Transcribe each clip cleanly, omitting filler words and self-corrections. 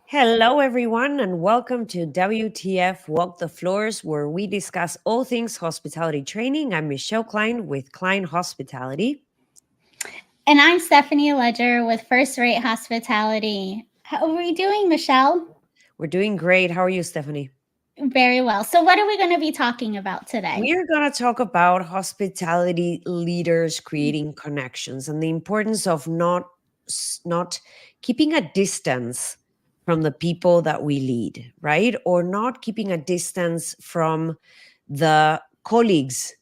Hello, everyone, and welcome to WTF Walk the Floors, where we discuss all things hospitality training. I'm Michelle Kline with Kline Hospitality. And I'm Stephanie Ledger with First Rate Hospitality. How are we doing, Michelle? We're doing great. How are you, Stephanie? Very well. So, what are we going to be talking about today? We're going to talk about hospitality leaders creating connections and the importance of not keeping a distance from the people that we lead, right? Or not keeping a distance from the colleagues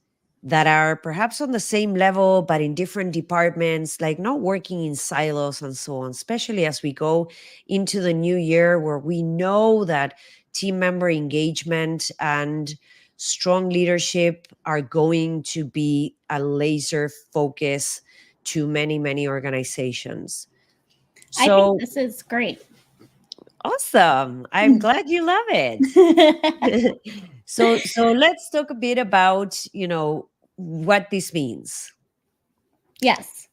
that are perhaps on the same level but in different departments, like not working in silos and so on, especially as we go into the new year where we know that team member engagement and strong leadership are going to be a laser focus to many organizations. I think this is great. Awesome. I'm glad you love it. So let's talk a bit about, what this means. Yes.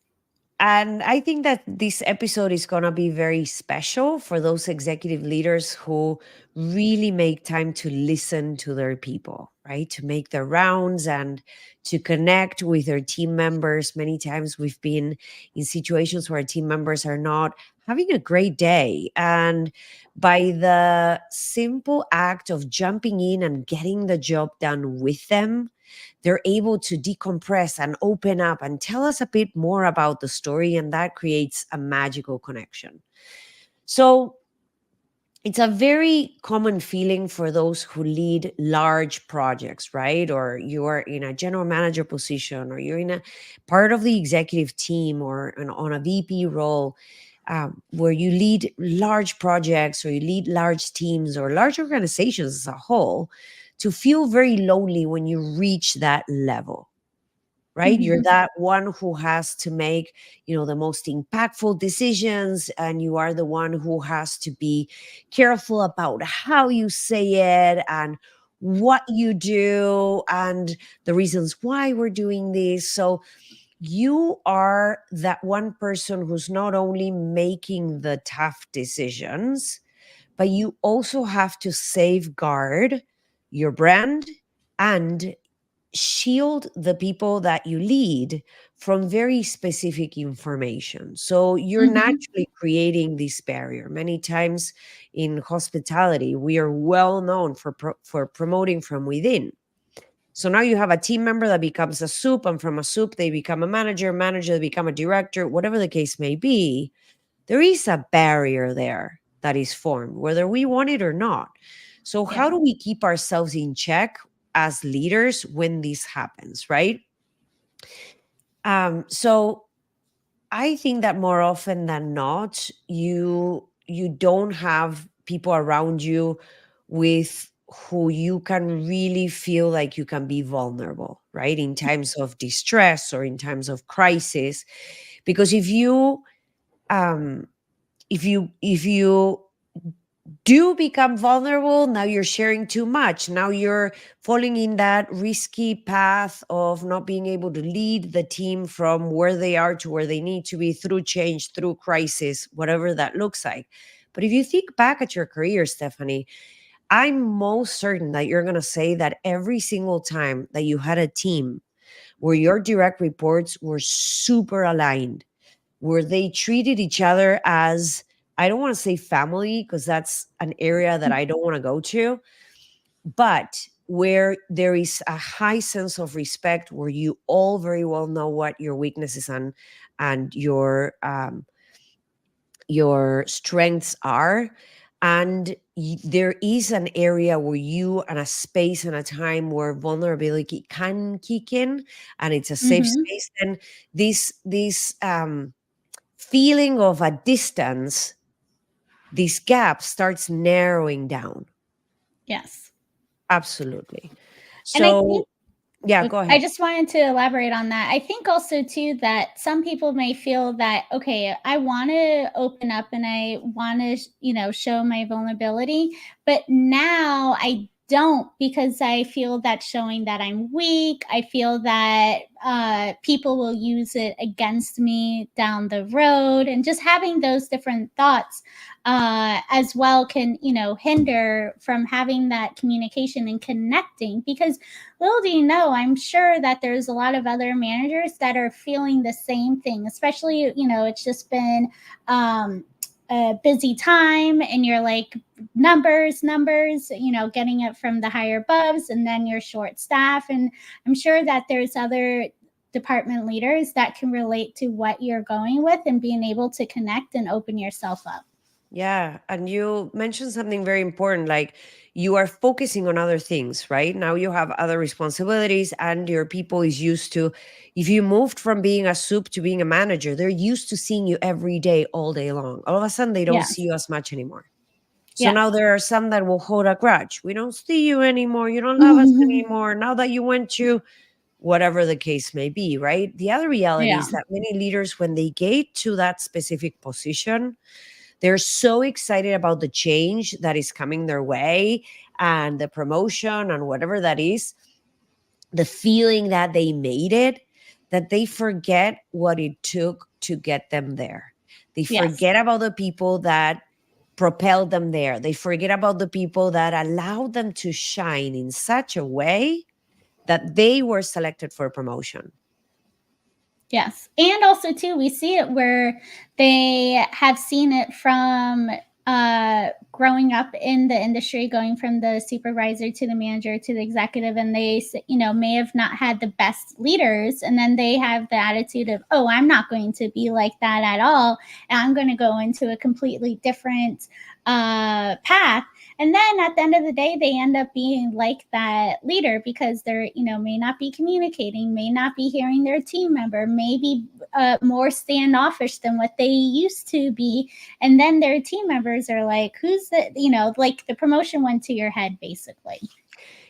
And I think that this episode is going to be very special for those executive leaders who really make time to listen to their people, right? To make their rounds and to connect with their team members. Many times we've been in situations where team members are not having a great day. And by the simple act of jumping in and getting the job done with them, they're able to decompress and open up and tell us a bit more about the story, and that creates a magical connection. So it's a very common feeling for those who lead large projects, right? Or you are in a general manager position, or you're in a part of the executive team, or on a VP role, where you lead large projects, or you lead large teams or large organizations as a whole, to feel very lonely when you reach that level, right? Mm-hmm. You're that one who has to make, the most impactful decisions, and you are the one who has to be careful about how you say it and what you do and the reasons why we're doing this. So you are that one person who's not only making the tough decisions, but you also have to safeguard your brand and shield the people that you lead from very specific information. So you're Mm-hmm. naturally creating this barrier. Many times in hospitality, we are well known for promoting from within. So now you have a team member that becomes a soup, and from a soup, they become a manager, they become a director, whatever the case may be. There is a barrier there that is formed, whether we want it or not. So how do we keep ourselves in check as leaders when this happens, right? So I think that more often than not, you don't have people around you with who you can really feel like you can be vulnerable, right? In times of distress or in times of crisis. Because if you do become vulnerable, now you're sharing too much. Now you're falling in that risky path of not being able to lead the team from where they are to where they need to be through change, through crisis, whatever that looks like. But if you think back at your career, Stephanie, I'm most certain that you're going to say that every single time that you had a team where your direct reports were super aligned, where they treated each other as, I don't want to say family because that's an area that I don't want to go to, but where there is a high sense of respect, where you all very well know what your weaknesses and your strengths are. And there is an area where you, and a space and a time where vulnerability can kick in, and it's a safe Mm-hmm. space. And this feeling of a distance, this gap starts narrowing down. Yes. Absolutely. And I think So Yeah, go I ahead. just wanted to elaborate on that. I think also too that some people may feel that okay, I want to open up and I want to, show my vulnerability, but now I don't because I feel that showing that I'm weak. I feel that people will use it against me down the road, and just having those different thoughts as well can, hinder from having that communication and connecting because little do you know, I'm sure that there's a lot of other managers that are feeling the same thing, especially, it's just been a busy time and you're like numbers, getting it from the higher above, and then you're short staff. And I'm sure that there's other department leaders that can relate to what you're going with and being able to connect and open yourself up. Yeah, and you mentioned something very important, like you are focusing on other things, right? Now you have other responsibilities, and your people is used to, if you moved from being a soup to being a manager, they're used to seeing you every day, all day long. All of a sudden, they don't see Yes. you as much anymore. So now Yes. there are some that will hold a grudge. We don't see you anymore. You don't love us anymore. Now that you went to whatever the case may be, right? The other reality Yeah. is that many leaders, when they get to that specific position, they're so excited about the change that is coming their way and the promotion and whatever that is, the feeling that they made it, that they forget what it took to get them there. They Yes. forget about the people that propelled them there. They forget about the people that allowed them to shine in such a way that they were selected for promotion. Yes. And also too, we see it where they have seen it from growing up in the industry, going from the supervisor to the manager to the executive, and they, may have not had the best leaders, and then they have the attitude of, oh, I'm not going to be like that at all, and I'm going to go into a completely different path. And then at the end of the day, they end up being like that leader because they're, may not be communicating, may not be hearing their team member, maybe more standoffish than what they used to be. And then their team members are like, who's the, like the promotion went to your head, basically.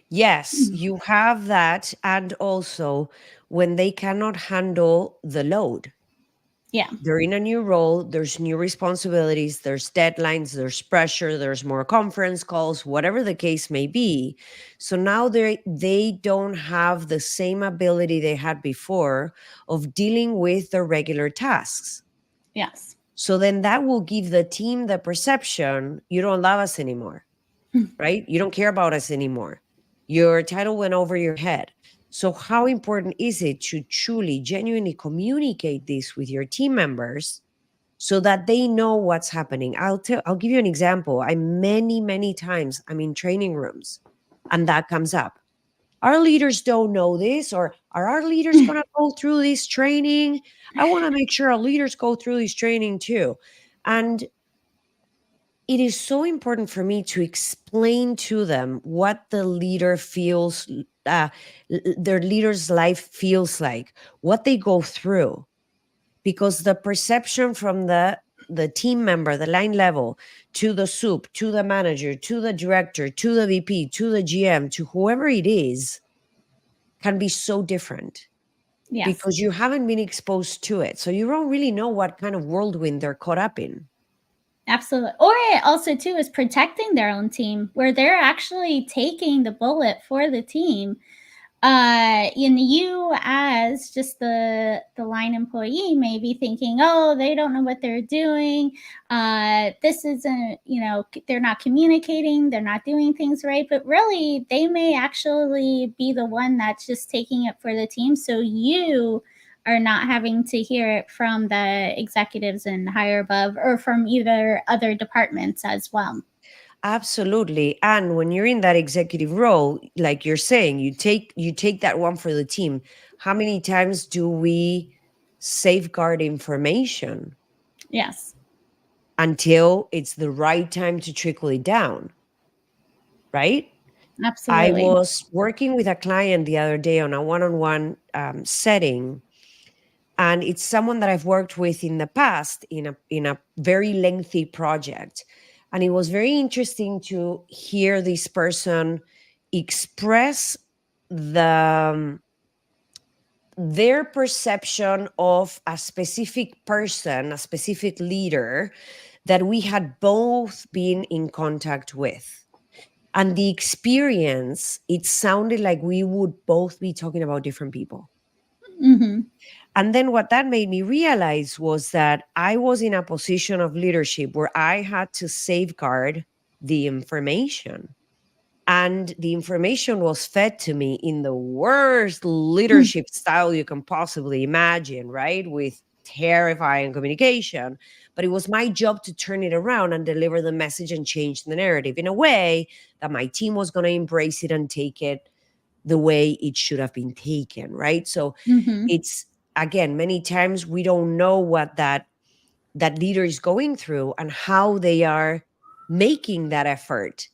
Yes, you have that. And also, when they cannot handle the load, Yeah. they're in a new role, there's new responsibilities, there's deadlines, there's pressure, there's more conference calls, whatever the case may be. So now they don't have the same ability they had before of dealing with the regular tasks. Yes. So then that will give the team the perception you don't love us anymore, right? You don't care about us anymore. Your title went over your head. So, how important is it to truly, genuinely communicate this with your team members so that they know what's happening? I'll give you an example. I many times I'm in training rooms and that comes up. Our leaders don't know this, or are our leaders going to go through this training? I want to make sure our leaders go through this training too. And it is so important for me to explain to them what the leader feels, their leader's life feels like, what they go through, because the perception from the team member, the line level, to the soup, to the manager, to the director, to the VP, to the GM, to whoever it is, can be so different Yes. because you haven't been exposed to it. So you don't really know what kind of whirlwind they're caught up in. Absolutely. Or it also too is protecting their own team where they're actually taking the bullet for the team. And you as just the line employee may be thinking, oh, they don't know what they're doing. This isn't, they're not communicating, they're not doing things right. But really, they may actually be the one that's just taking it for the team. So you are not having to hear it from the executives and higher above or from either other departments as well. Absolutely. And when you're in that executive role, like you're saying, you take that one for the team. How many times do we safeguard information Yes, until it's the right time to trickle it down, right? I absolutely. was working with a client the other day on a one-on-one setting, and it's someone that I've worked with in the past in a very lengthy project, and it was very interesting to hear this person express the their perception of a specific person, a specific leader that we had both been in contact with. And the experience, it sounded like we would both be talking about different people. Mm-hmm. And then what that made me realize was that I was in a position of leadership where I had to safeguard the information. And the information was fed to me in the worst leadership style you can possibly imagine, right? With terrifying communication. But it was my job to turn it around and deliver the message and change the narrative in a way that my team was going to embrace it and take it the way it should have been taken, right? So Mm-hmm. it's, again, many times we don't know what that leader is going through and how they are making that effort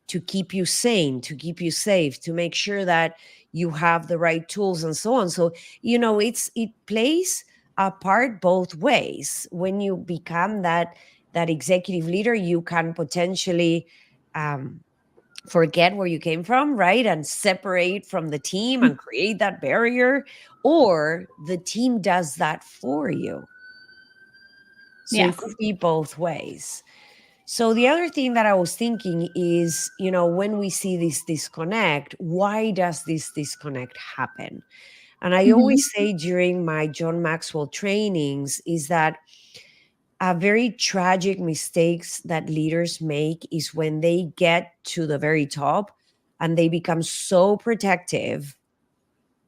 to keep you sane, to keep you safe, to make sure that you have the right tools and so on. So, it plays a part both ways. When you become that executive leader, you can potentially um, forget where you came from, right? And separate from the team and create that barrier, or the team does that for you. So it could Yes. be both ways. So the other thing that I was thinking is, when we see this disconnect, why does this disconnect happen? And I Mm-hmm. always say during my John Maxwell trainings is that a very tragic mistakes that leaders make is when they get to the very top and they become so protective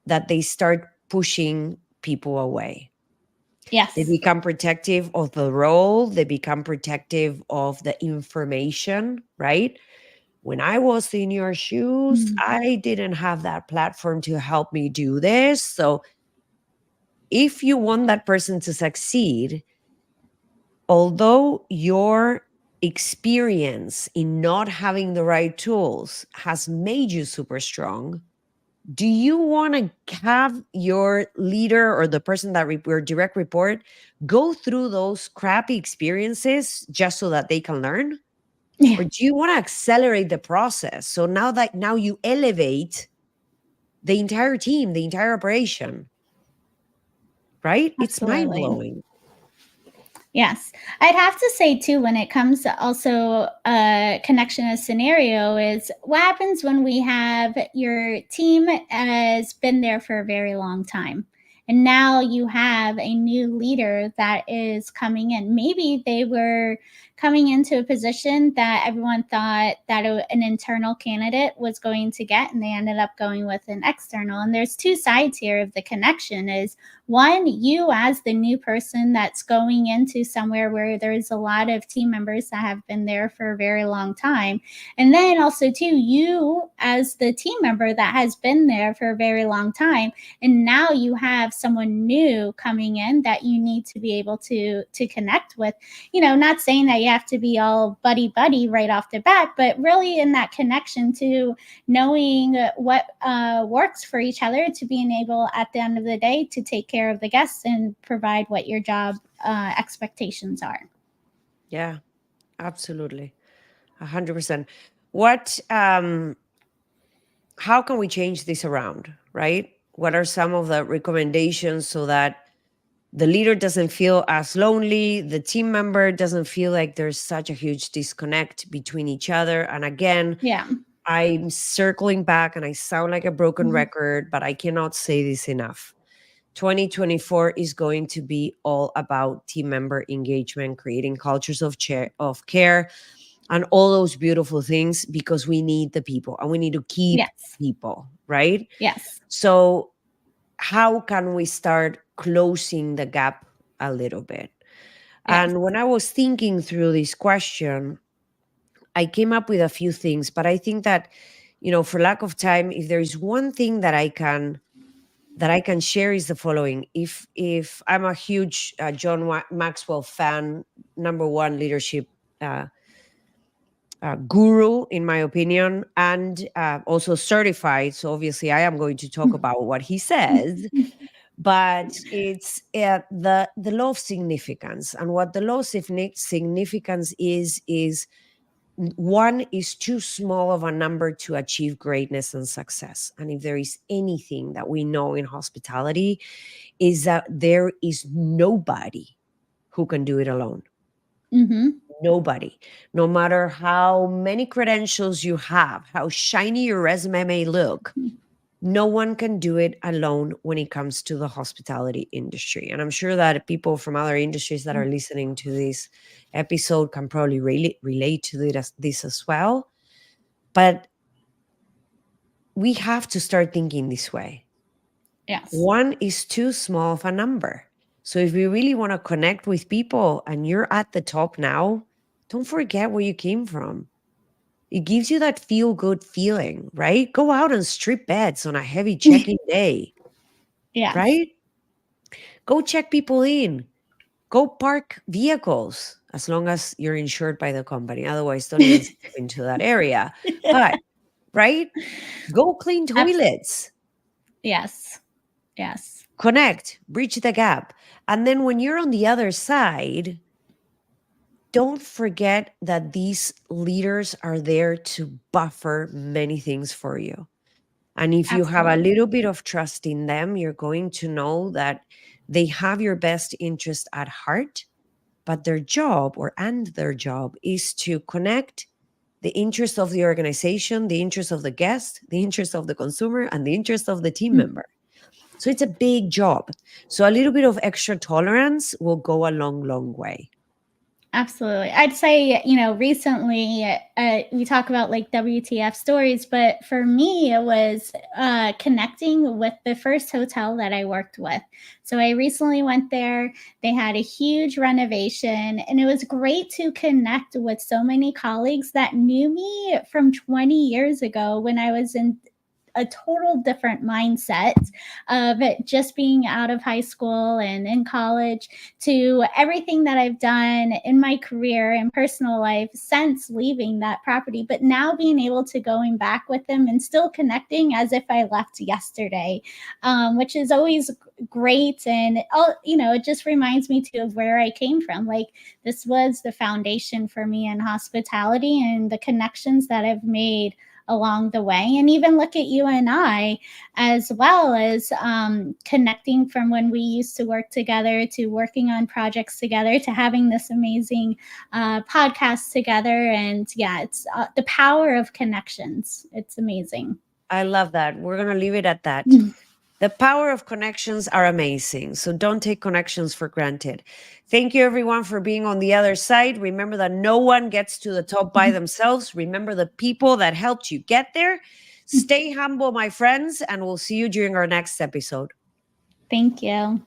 that they start pushing people away. They Yes. become protective of the role, they become protective of the information, right? When I was in your shoes, Mm-hmm. I didn't have that platform to help me do this. So if you want that person to succeed, although your experience in not having the right tools has made you super strong, do you want to have your leader or the person that your direct report go through those crappy experiences just so that they can learn? Yeah. Or do you want to accelerate the process? So now you elevate the entire team, the entire operation, right? It's mind Absolutely. blowing. Yes. I'd have to say too, when it comes to also connection as scenario, is what happens when we have your team has been there for a very long time. And now you have a new leader that is coming in. Maybe they were coming into a position that everyone thought that an internal candidate was going to get, and they ended up going with an external. And there's two sides here of the connection is one, you as the new person that's going into somewhere where there's a lot of team members that have been there for a very long time. And then also too, you as the team member that has been there for a very long time. And now you have someone new coming in that you need to be able to connect with. Not saying that you have to be all buddy buddy right off the bat, but really in that connection to knowing what works for each other, to being able at the end of the day to take care of the guests and provide what your job expectations are. Yeah, absolutely. 100%. What how can we change this around, right? What are some of the recommendations so that the leader doesn't feel as lonely, the team member doesn't feel like there's such a huge disconnect between each other? And again, Yeah. I'm circling back and I sound like a broken Mhm. record, but I cannot say this enough. 2024 is going to be all about team member engagement, creating cultures of care, and all those beautiful things, because we need the people and we need to keep Yes. people, right? Yes. So how can we start closing the gap a little bit? Yes. And when I was thinking through this question, I came up with a few things, but I think that, for lack of time, if there is one thing that I can share is the following. If I'm a huge John Maxwell fan, number one leadership uh, guru, in my opinion, and also certified. So obviously, I am going to talk about what he says. But it's the law of significance, and what the law of significance is one is too small of a number to achieve greatness and success. And if there is anything that we know in hospitality, is that there is nobody who can do it alone. Mm-hmm. Nobody. No matter how many credentials you have, how shiny your resume may look, no one can do it alone when it comes to the hospitality industry. And I'm sure that people from other industries that are listening to this episode can probably relate to this as well. But we have to start thinking this way. Yes. One is too small of a number. So if we really want to connect with people and you're at the top now, don't forget where you came from. It gives you that feel good feeling, right? Go out and strip beds on a heavy check-in day, Yes. right? Go check people in. Go park vehicles as long as you're insured by the company. Otherwise, don't even step into that area. But, right? Go clean Abs- toilets. yes. Yes. Connect, bridge the gap. And then when you're on the other side, don't forget that these leaders are there to buffer many things for you. And if you have a Absolutely. little bit of trust in them, you're going to know that they have your best interest at heart, but their job is to connect the interest of the organization, the interest of the guest, the interest of the consumer, and the interest of the team Mm. member. So it's a big job. So a little bit of extra tolerance will go a long, long way. Absolutely. I'd say, recently we talk about like WTF stories, but for me, it was connecting with the first hotel that I worked with. So I recently went there. They had a huge renovation, and it was great to connect with so many colleagues that knew me from 20 years ago when I was in a total different mindset of just being out of high school and in college to everything that I've done in my career and personal life since leaving that property. But now being able to going back with them and still connecting as if I left yesterday, which is always great. And, it just reminds me too of where I came from. Like, this was the foundation for me in hospitality and the connections that I've made along the way. And even look at you and I, as well as connecting from when we used to work together to working on projects together to having this amazing podcast together. And yeah, it's the power of connections. It's amazing. I love that. We're going to leave it at that. The power of connections are amazing. So don't take connections for granted. Thank you, everyone, for being on the other side. Remember that no one gets to the top by themselves. Remember the people that helped you get there. Stay humble, my friends, and we'll see you during our next episode. Thank you.